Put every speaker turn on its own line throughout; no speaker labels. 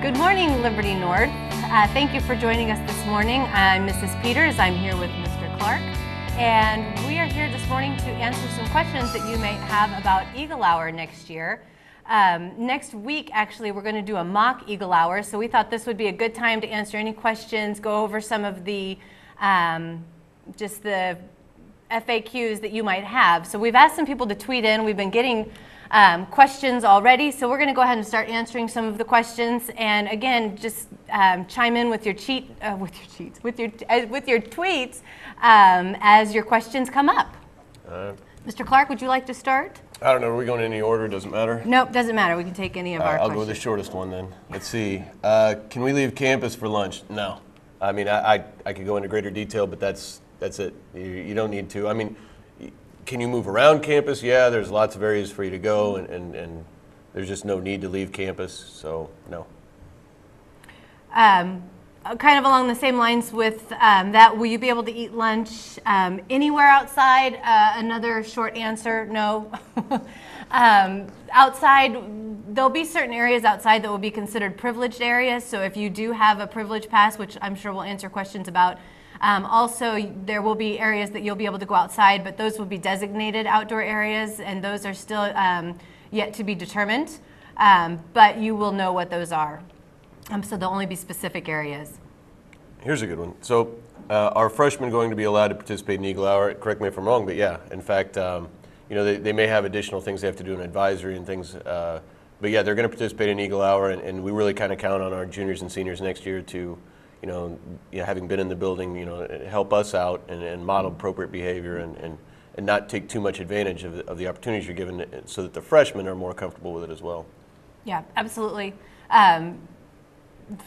Good morning, Liberty North. Thank you for joining us this morning. I'm Mrs. Peters. I'm here with Mr. Clark. And we are here this morning to answer some questions that you may have about Eagle Hour next year. Next week, actually, we're going to do a mock Eagle Hour. So we thought this would be a good time to answer any questions, go over some of the, just the FAQs that you might have. So we've asked some people to tweet in. We've been getting questions already, so we're going to go ahead and start answering some of the questions. And again, just chime in with your with your tweets as your questions come up. Mr. Clark, would you like to start?
I don't know. Are we going in any order? Doesn't matter.
Nope, doesn't matter. We can take any of our
I'll
questions.
go with the shortest one then. Let's see. Can we leave campus for lunch? No. I mean, I could go into greater detail, but that's it. You don't need to. I mean, can you move around campus? Yeah, there's lots of areas for you to go, and there's just no need to leave campus, so no.
Kind of along the same lines with that, will you be able to eat lunch anywhere outside? Another short answer, no. Outside, there'll be certain areas outside that will be considered privileged areas, so if you do have a privilege pass, which I'm sure we'll answer questions about, also, there will be areas that you'll be able to go outside, but those will be designated outdoor areas, and those are still yet to be determined, but you will know what those are. So there'll only be specific areas.
Here's a good one. So are freshmen going to be allowed to participate in Eagle Hour? Correct me if I'm wrong, but yeah. In fact, you know, they may have additional things they have to do in advisory and things, but yeah, they're going to participate in Eagle Hour, and we really kind of count on our juniors and seniors next year to having been in the building, help us out and model appropriate behavior and not take too much advantage of the opportunities you're given so that the freshmen are more comfortable with it as well. Yeah,
absolutely.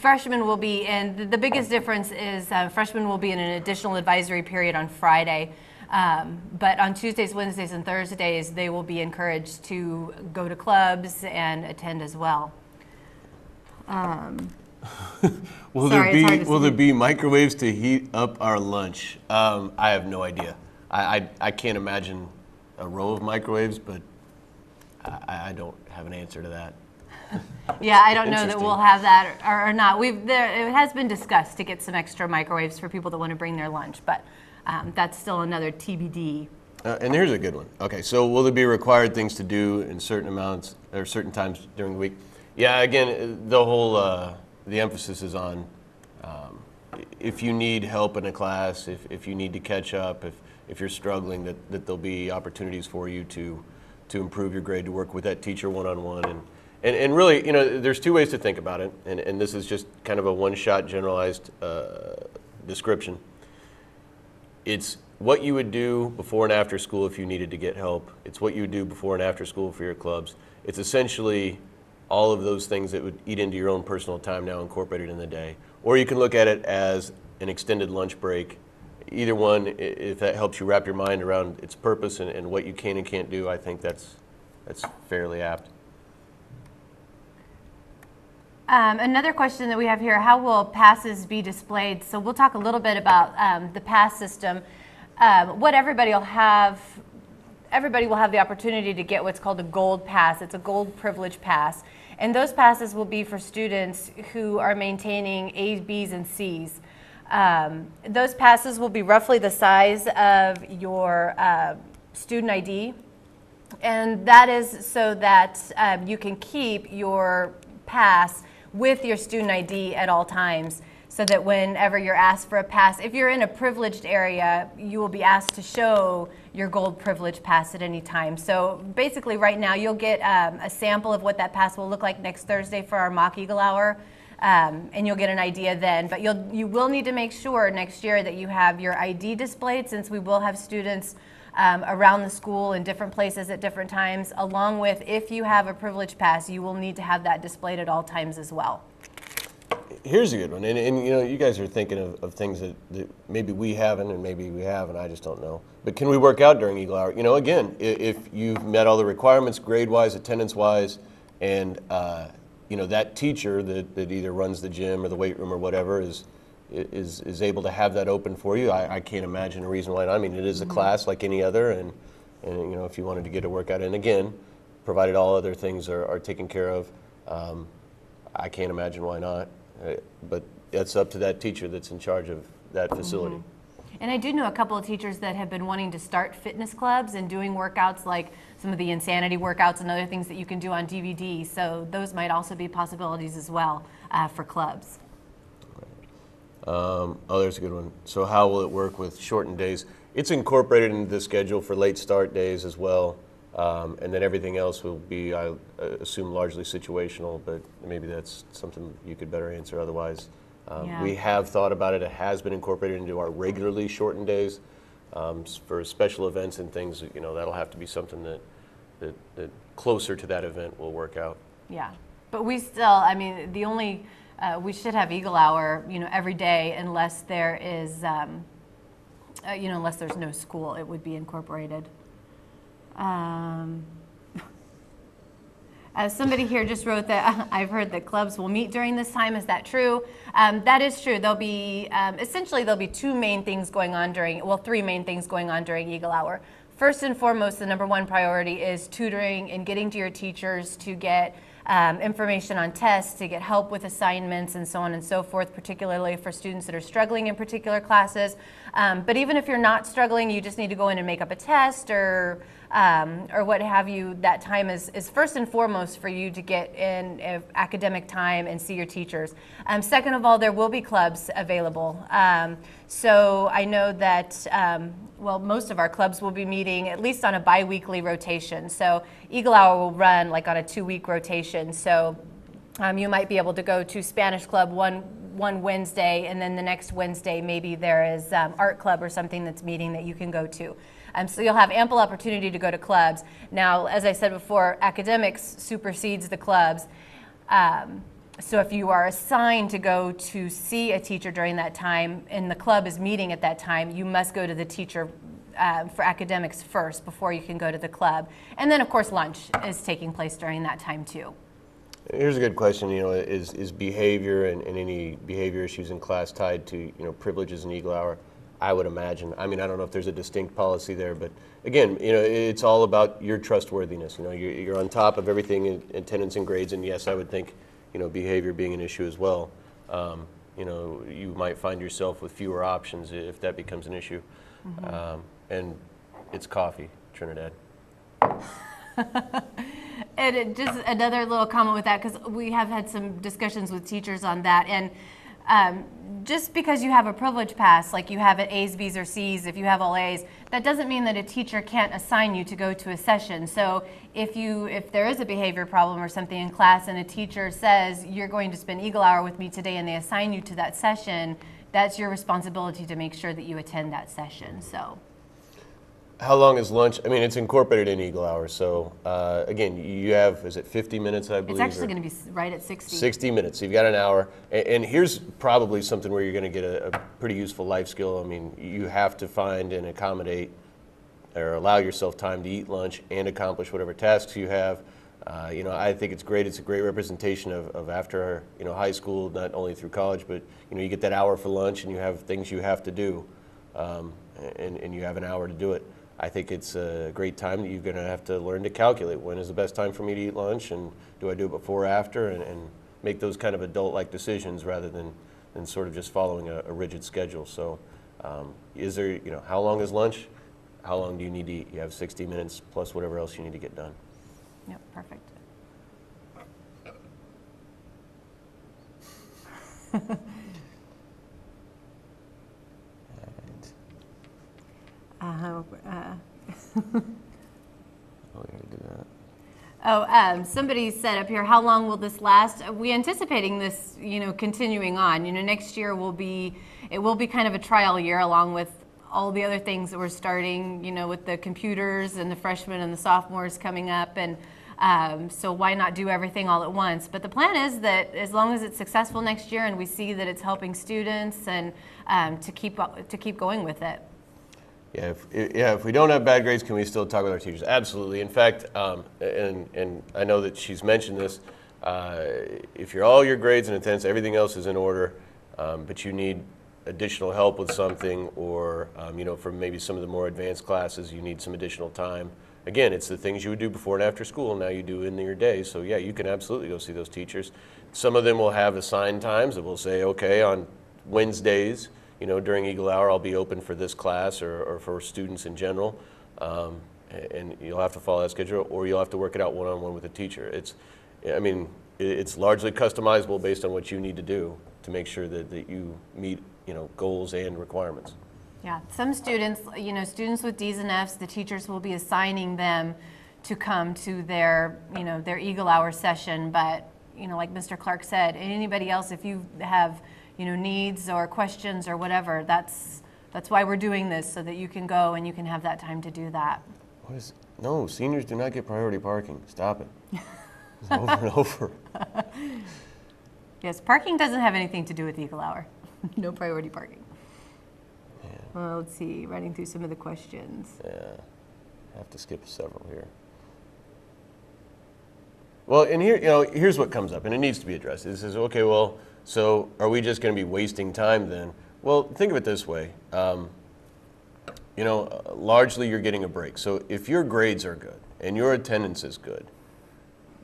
Freshmen will be in, the biggest difference is freshmen will be in an additional advisory period on Friday, but on Tuesdays, Wednesdays, and Thursdays, they will be encouraged to go to clubs and attend as well.
Will there be microwaves to heat up our lunch? I have no idea. I can't imagine a row of microwaves, but I don't have an answer to that.
Yeah, I don't know that we'll have that or not. It has been discussed to get some extra microwaves for people that want to bring their lunch, but that's still another TBD.
And here's a good one. Okay, so will there be required things to do in certain amounts or certain times during the week? Yeah, again, the whole the emphasis is on if you need help in a class, if you need to catch up, if you're struggling, that there'll be opportunities for you to improve your grade, to work with that teacher one-on-one. And really, there's two ways to think about it, and this is just kind of a one-shot generalized description. It's what you would do before and after school if you needed to get help. It's what you would do before and after school for your clubs. It's essentially all of those things that would eat into your own personal time now incorporated in the day. Or you can look at it as an extended lunch break. Either one, if that helps you wrap your mind around its purpose and what you can and can't do, I think that's fairly apt.
Another question that we have here, how will passes be displayed? So we'll talk a little bit about the pass system. What everybody will have the opportunity to get what's called a gold pass. It's a gold privilege pass. And those passes will be for students who are maintaining A's, B's, and C's. Those passes will be roughly the size of your student ID. And that is so that you can keep your pass with your student ID at all times, so that whenever you're asked for a pass, if you're in a privileged area, you will be asked to show your gold privilege pass at any time. So basically right now you'll get a sample of what that pass will look like next Thursday for our mock Eagle Hour, and you'll get an idea then. But you will need to make sure next year that you have your ID displayed, since we will have students around the school in different places at different times, along with, if you have a privilege pass, you will need to have that displayed at all times as well.
Here's a good one, and you guys are thinking of things that maybe we haven't and maybe we have and I just don't know. But can we work out during Eagle Hour? Again, if you've met all the requirements grade-wise, attendance-wise, and that teacher that either runs the gym or the weight room or whatever is able to have that open for you, I can't imagine a reason why not. I mean, it is a class like any other, and if you wanted to get a workout in, again, provided all other things are taken care of, I can't imagine why not. But that's up to that teacher that's in charge of that facility.
And I do know a couple of teachers that have been wanting to start fitness clubs and doing workouts like some of the Insanity workouts and other things that you can do on DVD. So those might also be possibilities as well for clubs.
Oh, there's a good one. So how will it work with shortened days? It's incorporated into the schedule for late start days as well. And then everything else will be, I assume, largely situational, but maybe that's something you could better answer otherwise.
Yeah.
We have thought about it. It has been incorporated into our regularly shortened days. For special events and things, that'll have to be something that closer to that event will work out.
Yeah, but we still, I mean, we should have Eagle Hour, every day unless there is, unless there's no school, it would be incorporated. Somebody here just wrote that I've heard that clubs will meet during this time. Is that true? That is true. There'll be, essentially there'll be three main things going on during Eagle Hour. First and foremost, the number one priority is tutoring and getting to your teachers to get information on tests, to get help with assignments and so on and so forth, particularly for students that are struggling in particular classes. But even if you're not struggling, you just need to go in and make up a test or what have you, that time is first and foremost for you to get in academic time and see your teachers. Second of all, there will be clubs available. So I know that, most of our clubs will be meeting at least on a bi-weekly rotation. So Eagle Hour will run like on a 2-week rotation. So you might be able to go to Spanish Club one Wednesday, and then the next Wednesday maybe there is art club or something that's meeting that you can go to. So you'll have ample opportunity to go to clubs. Now, as I said before, academics supersedes the clubs. So if you are assigned to go to see a teacher during that time and the club is meeting at that time, you must go to the teacher for academics first before you can go to the club. And then, of course, lunch is taking place during that time, too.
Here's a good question. Is behavior and any behavior issues in class tied to privileges in Eagle Hour? I would imagine. I mean, I don't know if there's a distinct policy there, but again, it's all about your trustworthiness. You're on top of everything in attendance and grades, and yes, I would think, behavior being an issue as well. You might find yourself with fewer options if that becomes an issue.
Mm-hmm.
And it's coffee, Trinidad.
And just another little comment with that, because we have had some discussions with teachers on that. And just because you have a privilege pass, like you have at A's, B's, or C's, if you have all A's, that doesn't mean that a teacher can't assign you to go to a session. So if there is a behavior problem or something in class and a teacher says, you're going to spend Eagle Hour with me today, and they assign you to that session, that's your responsibility to make sure that you attend that session. So.
How long is lunch? I mean, it's incorporated in Eagle Hour. So again, you have, is it 50 minutes, I believe?
It's actually going to be right at 60.
60 minutes. So you've got an hour. And here's probably something where you're going to get a pretty useful life skill. I mean, you have to find and accommodate or allow yourself time to eat lunch and accomplish whatever tasks you have. I think it's great. It's a great representation of after high school, not only through college, but you get that hour for lunch and you have things you have to do, and you have an hour to do it. I think it's a great time that you're going to have to learn to calculate when is the best time for me to eat lunch, and do I do it before or after, and make those kind of adult-like decisions rather than sort of just following a rigid schedule. So is there, how long is lunch? How long do you need to eat? You have 60 minutes plus whatever else you need to get done.
Yep, perfect.
Oh, we gotta do that.
Somebody said up here, how long will this last? We're anticipating this, continuing on. Next year will be kind of a trial year, along with all the other things that we're starting, with the computers and the freshmen and the sophomores coming up. And so why not do everything all at once? But the plan is that as long as it's successful next year and we see that it's helping students, and to keep going with it.
Yeah, if we don't have bad grades, can we still talk with our teachers? Absolutely. In fact, and I know that she's mentioned this, if all your grades and attendance, everything else is in order, but you need additional help with something, or for maybe some of the more advanced classes, you need some additional time. again, it's the things you would do before and after school, now you do in your day. So yeah, you can absolutely go see those teachers. Some of them will have assigned times that will say, okay, on Wednesdays, during Eagle Hour, I'll be open for this class or for students in general. And you'll have to follow that schedule, or you'll have to work it out one-on-one with a teacher. It's largely customizable based on what you need to do to make sure that you meet, goals and requirements.
Yeah, some students, students with D's and F's, the teachers will be assigning them to come to their, their Eagle Hour session. But, like Mr. Clark said, anybody else, if you have, needs or questions or whatever, that's why we're doing this, so that you can go and you can have that time to do that.
No, seniors do not get priority parking. Stop it. It's over and over.
Yes, parking doesn't have anything to do with Eagle Hour. No priority parking.
Yeah.
Well, let's see, running through some of the questions.
Yeah, I have to skip several here. Well, and here, here's what comes up, and it needs to be addressed. It says, okay, well, so are we just going to be wasting time then? Well, think of it this way. Largely you're getting a break. So if your grades are good and your attendance is good,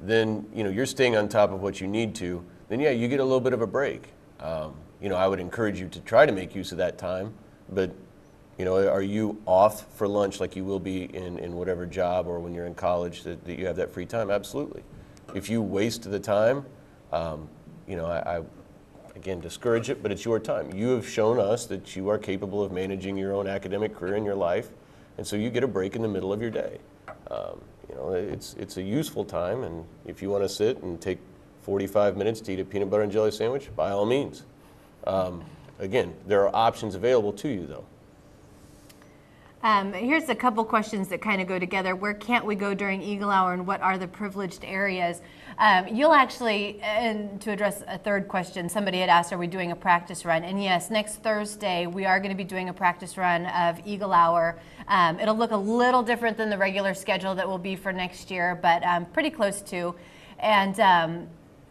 then, you're staying on top of what you need to, then yeah, you get a little bit of a break. I would encourage you to try to make use of that time, but, are you off for lunch like you will be in whatever job or when you're in college that you have that free time? Absolutely. If you waste the time, I again, discourage it, but it's your time. You have shown us that you are capable of managing your own academic career in your life, and so you get a break in the middle of your day. It's a useful time, and if you want to sit and take 45 minutes to eat a peanut butter and jelly sandwich, by all means. Again, there are options available to you, though.
Here's a couple questions that kind of go together. Where can't we go during Eagle Hour, and what are the privileged areas? You'll actually, and to address a third question, somebody had asked, are we doing a practice run? And yes, next Thursday, we are going to be doing a practice run of Eagle Hour. It'll look a little different than the regular schedule that will be for next year, but pretty close to. And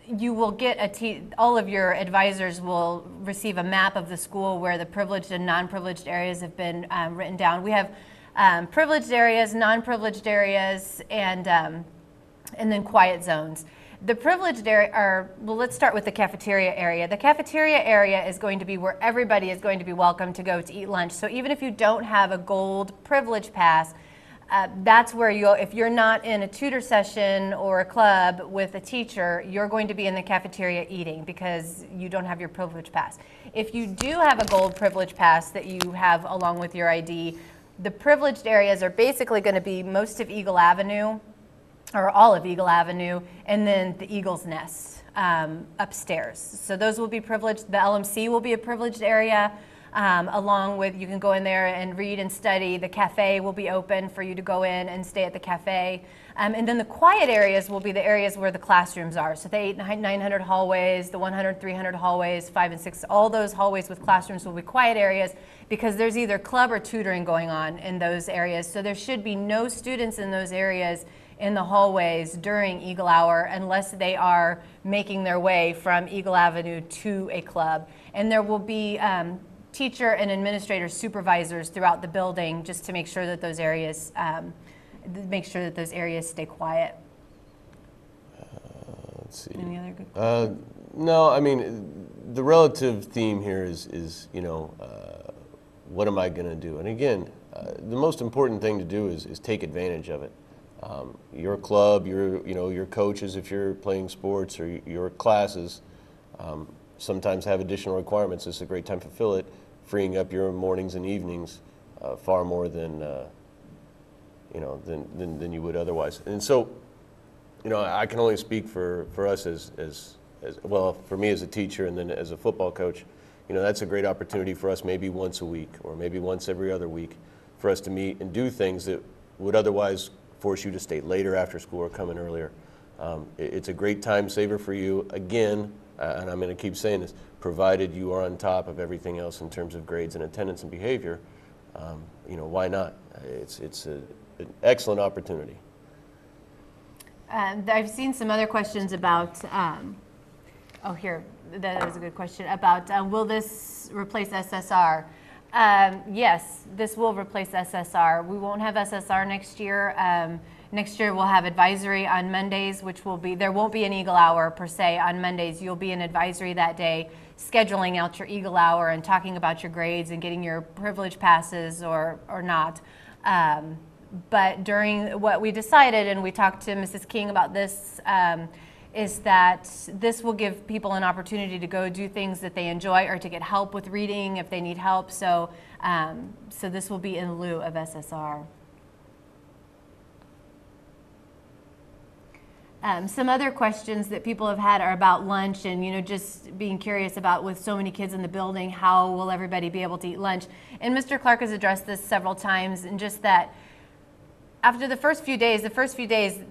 you will get all of your advisors will receive a map of the school where the privileged and non-privileged areas have been written down. We have privileged areas, non-privileged areas, and then quiet zones. The privileged area let's start with the cafeteria area. The cafeteria area is going to be where everybody is going to be welcome to go to eat lunch. So even if you don't have a gold privilege pass, that's where if you're not in a tutor session or a club with a teacher, you're going to be in the cafeteria eating because you don't have your privilege pass. If you do have a gold privilege pass that you have along with your ID, the privileged areas are basically going to be most of Eagle Avenue, or all of Eagle Avenue, and then the Eagle's Nest upstairs. So those will be privileged. The LMC will be a privileged area. Along with, you can go in there and read and study. The cafe will be open for you to go in and stay at the cafe. And then the quiet areas will be the areas where the classrooms are. So the 800-900 hallways, the 100-300 hallways, 5 and 6, all those hallways with classrooms will be quiet areas because there's either club or tutoring going on in those areas. So there should be no students in those areas in the hallways during Eagle Hour unless they are making their way from Eagle Avenue to a club. And there will be teacher and administrator supervisors throughout the building just to make sure that those areas stay quiet.
Let's see.
Any other good questions?
No, I mean, the relative theme here is what am I going to do? And again, the most important thing to do is take advantage of it. Your club, your coaches, if you're playing sports, or your classes, sometimes have additional requirements. It's a great time to fulfill it, freeing up your mornings and evenings far more than than you would otherwise. And so, I can only speak for us as well, for me as a teacher and then as a football coach. That's a great opportunity for us, maybe once a week or maybe once every other week, for us to meet and do things that would otherwise force you to stay later after school or come in earlier. It's a great time saver for you, again, and I'm going to keep saying this, provided you are on top of everything else in terms of grades and attendance and behavior. Why not? It's an excellent opportunity.
I've seen some other questions about, here, that was a good question, about will this replace SSR? Yes, this will replace SSR. We won't have SSR next year. Next year we'll have advisory on Mondays, which will be, there won't be an Eagle Hour per se on Mondays. You'll be in advisory that day, scheduling out your Eagle Hour and talking about your grades and getting your privilege passes or not. But during what we decided, and we talked to Mrs. King about this, is that this will give people an opportunity to go do things that they enjoy or to get help with reading if they need help. So, so this will be in lieu of SSR. Some other questions that people have had are about lunch and, just being curious about, with so many kids in the building, how will everybody be able to eat lunch? And Mr. Clark has addressed this several times, and just that after the first few days,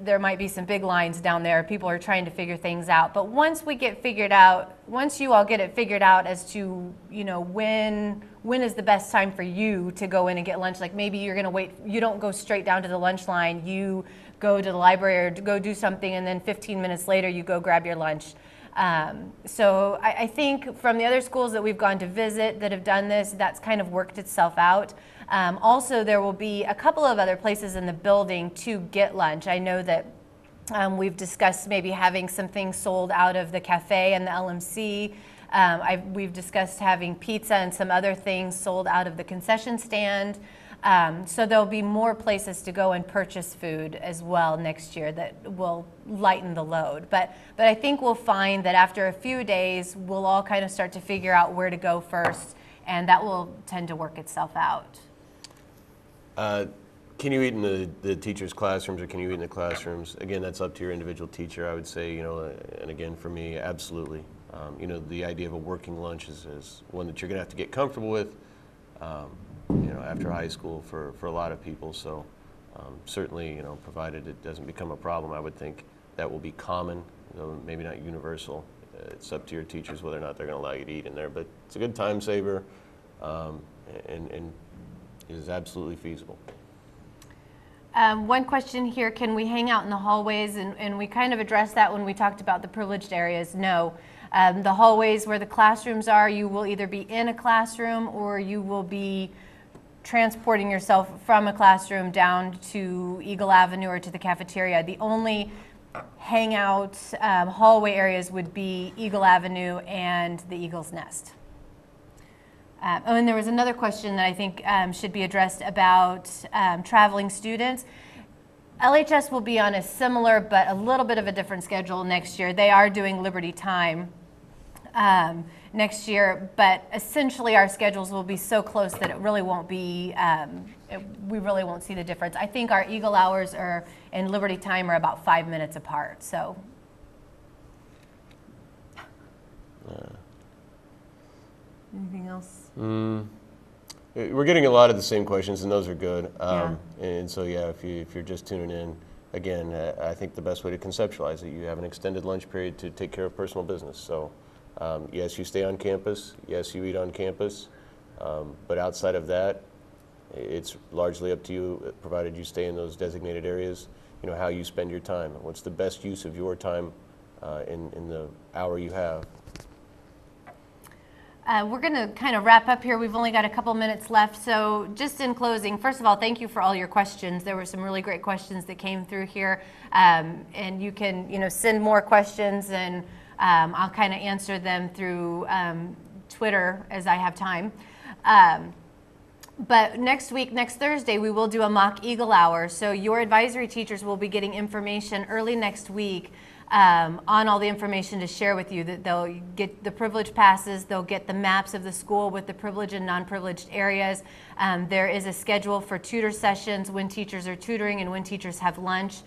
there might be some big lines down there. People are trying to figure things out. But once we get figured out, once you all get it figured out as to, when is the best time for you to go in and get lunch, like maybe you're going to wait, you don't go straight down to the lunch line, you go to the library or go do something, and then 15 minutes later you go grab your lunch. So I think from the other schools that we've gone to visit that have done this, that's kind of worked itself out. Also, there will be a couple of other places in the building to get lunch. I know that we've discussed maybe having some things sold out of the cafe and the LMC. We've discussed having pizza and some other things sold out of the concession stand. So there'll be more places to go and purchase food as well next year that will lighten the load. But I think we'll find that after a few days, we'll all kind of start to figure out where to go first, and that will tend to work itself out.
Can you eat in the teachers' classrooms, or can you eat in the classrooms? Again, that's up to your individual teacher, I would say, and again, for me, absolutely. The idea of a working lunch is one that you're going to have to get comfortable with, after high school for a lot of people. So certainly, provided it doesn't become a problem, I would think that will be common, though maybe not universal. It's up to your teachers whether or not they're going to allow you to eat in there. But it's a good time saver, and is absolutely feasible.
One question here, can we hang out in the hallways? And we kind of addressed that when we talked about the privileged areas. No. The hallways where the classrooms are, you will either be in a classroom or you will be transporting yourself from a classroom down to Eagle Avenue or to the cafeteria. The only hangout hallway areas would be Eagle Avenue and the Eagle's Nest. And there was another question that I think should be addressed about traveling students. LHS will be on a similar but a little bit of a different schedule next year. They are doing Liberty Time next year, but essentially our schedules will be so close that it really won't be, we really won't see the difference. I think our Eagle Hours and Liberty Time are about 5 minutes apart. So. Anything else?
We're getting a lot of the same questions, and those are good.
Yeah.
And so, yeah, if you're just tuning in, again, I think the best way to conceptualize it, you have an extended lunch period to take care of personal business. So, yes, you stay on campus. Yes, you eat on campus. But outside of that, it's largely up to you, provided you stay in those designated areas, how you spend your time. What's the best use of your time in the hour you have?
We're going to kind of wrap up here. We've only got a couple minutes left. So just in closing, first of all, thank you for all your questions. There were some really great questions that came through here. And you can, send more questions, and I'll kind of answer them through Twitter as I have time. But next week, next Thursday, we will do a mock Eagle Hour. So your advisory teachers will be getting information early next week on all the information to share with you. That they'll get the privilege passes, they'll get the maps of the school with the privileged and non-privileged areas. There is a schedule for tutor sessions, when teachers are tutoring and when teachers have lunch.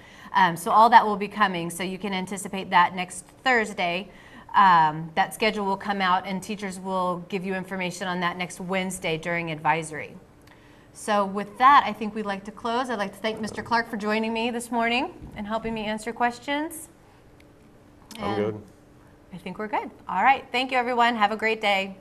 So all that will be coming, so you can anticipate that next Thursday. That schedule will come out, and teachers will give you information on that next Wednesday during advisory. So with that, I think we'd like to close. I'd like to thank Mr. Clark for joining me this morning and helping me answer questions.
I'm good.
I think we're good. All right. Thank you, everyone. Have a great day.